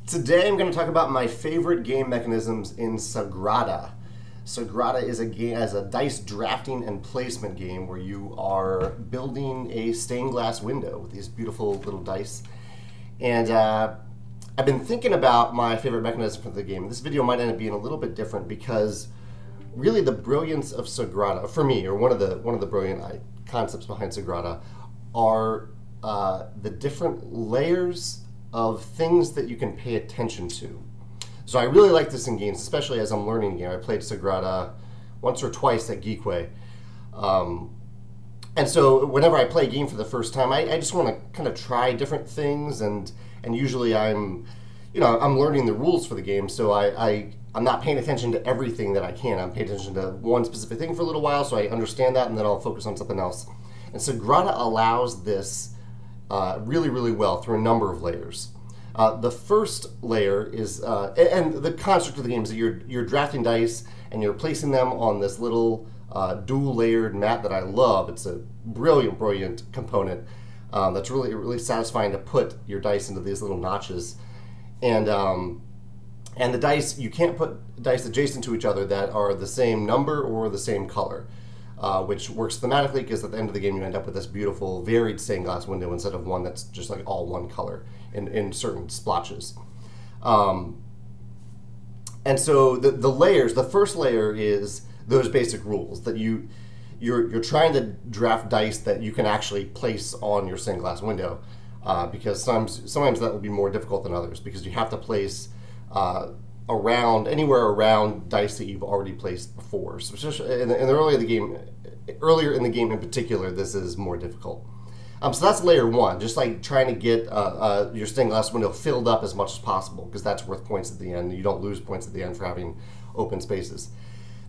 Today I'm going to talk about my favorite game mechanisms in Sagrada. Sagrada is a dice drafting and placement game where you are building a stained glass window with these beautiful little dice. And I've been thinking about my favorite mechanism for the game. This video might end up being a little bit different because really the brilliance of Sagrada, for me, or one of the brilliant concepts behind Sagrada, are the different layers of things that you can pay attention to. So I really like this in games, especially as I'm learning a game. I played Sagrada once or twice at Geekway. And so whenever I play a game for the first time, I just want to kind of try different things, and usually I'm learning the rules for the game, so I'm not paying attention to everything that I can. I'm paying attention to one specific thing for a little while so I understand that, and then I'll focus on something else. And Sagrada allows this really, really well through a number of layers. The first layer is, and the construct of the game is that you're drafting dice and you're placing them on this little dual-layered mat that I love. It's a brilliant, brilliant component that's really, really satisfying to put your dice into these little notches. And the dice, you can't put dice adjacent to each other that are the same number or the same color. Which works thematically because at the end of the game you end up with this beautiful varied stained glass window instead of one that's just like all one color in certain splotches. And so the layers, the first layer is those basic rules that you're trying to draft dice that you can actually place on your stained glass window, because sometimes that will be more difficult than others because you have to place anywhere around dice that you've already placed before. So especially in the earlier in the game in particular, this is more difficult. So that's layer one, just like trying to get your stained glass window filled up as much as possible, because that's worth points at the end. You don't lose points at the end for having open spaces.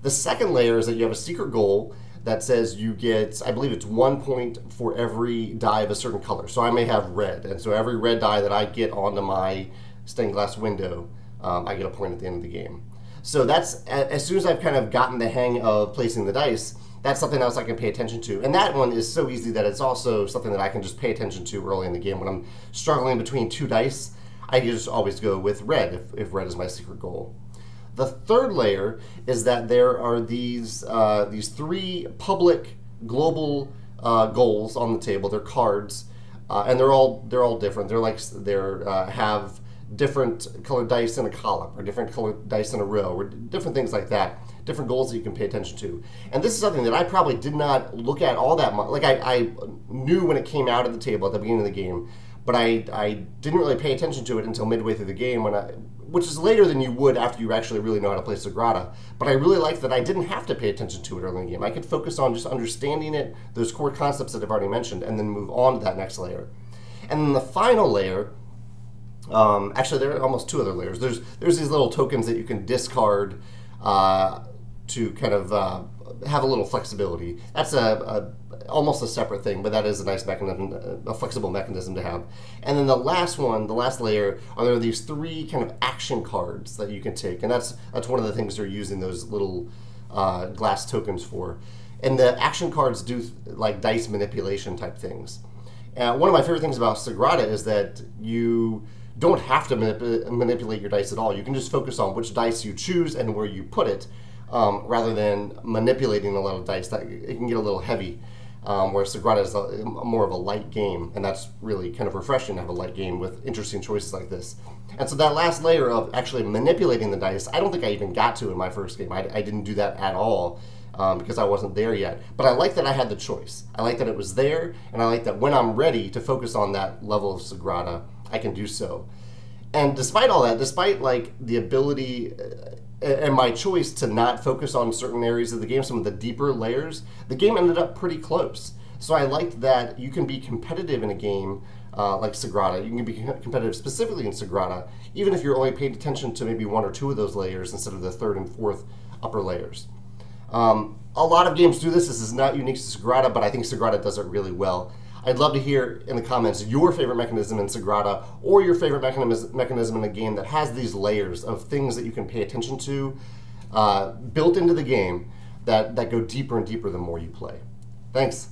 The second layer is that you have a secret goal that says you get, I believe it's 1 point for every die of a certain color. So I may have red, and so every red die that I get onto my stained glass window, I get a point at the end of the game. So that's, as soon as I've kind of gotten the hang of placing the dice, that's something else I can pay attention to. And that one is so easy that it's also something that I can just pay attention to early in the game. When I'm struggling between two dice, I just always go with red if red is my secret goal. The third layer is that there are these three public global goals on the table. They're cards, and they're all different. They're have different colored dice in a column, or different colored dice in a row, or different things like that, different goals that you can pay attention to. And this is something that I probably did not look at all that much. Like I knew when it came out at the table at the beginning of the game, but I didn't really pay attention to it until midway through the game, which is later than you would after you actually really know how to play Sagrada. But I really liked that I didn't have to pay attention to it early in the game. I could focus on just understanding it, those core concepts that I've already mentioned, and then move on to that next layer. And then the final layer, actually, there are almost two other layers. There's these little tokens that you can discard to kind of have a little flexibility. That's almost a separate thing, but that is a nice mechanism, a flexible mechanism to have. And then the last layer, there are these three kind of action cards that you can take, and that's one of the things they're using those little glass tokens for. And the action cards do like dice manipulation type things. One of my favorite things about Sagrada is that you don't have to manipulate your dice at all. You can just focus on which dice you choose and where you put it, rather than manipulating a lot of dice. It can get a little heavy, where Sagrada is more of a light game, and that's really kind of refreshing to have a light game with interesting choices like this. And so that last layer of actually manipulating the dice, I don't think I even got to in my first game. I didn't do that at all, because I wasn't there yet. But I like that I had the choice. I like that it was there, and I like that when I'm ready to focus on that level of Sagrada, I can do so. And despite all that, despite like the ability and my choice to not focus on certain areas of the game, some of the deeper layers, the game ended up pretty close. So I liked that you can be competitive in a game like Sagrada. You can be competitive specifically in Sagrada, even if you're only paying attention to maybe one or two of those layers instead of the third and fourth upper layers. A lot of games do this. This is not unique to Sagrada, but I think Sagrada does it really well. I'd love to hear in the comments your favorite mechanism in Sagrada, or your favorite mechanism in a game that has these layers of things that you can pay attention to built into the game that go deeper and deeper the more you play. Thanks.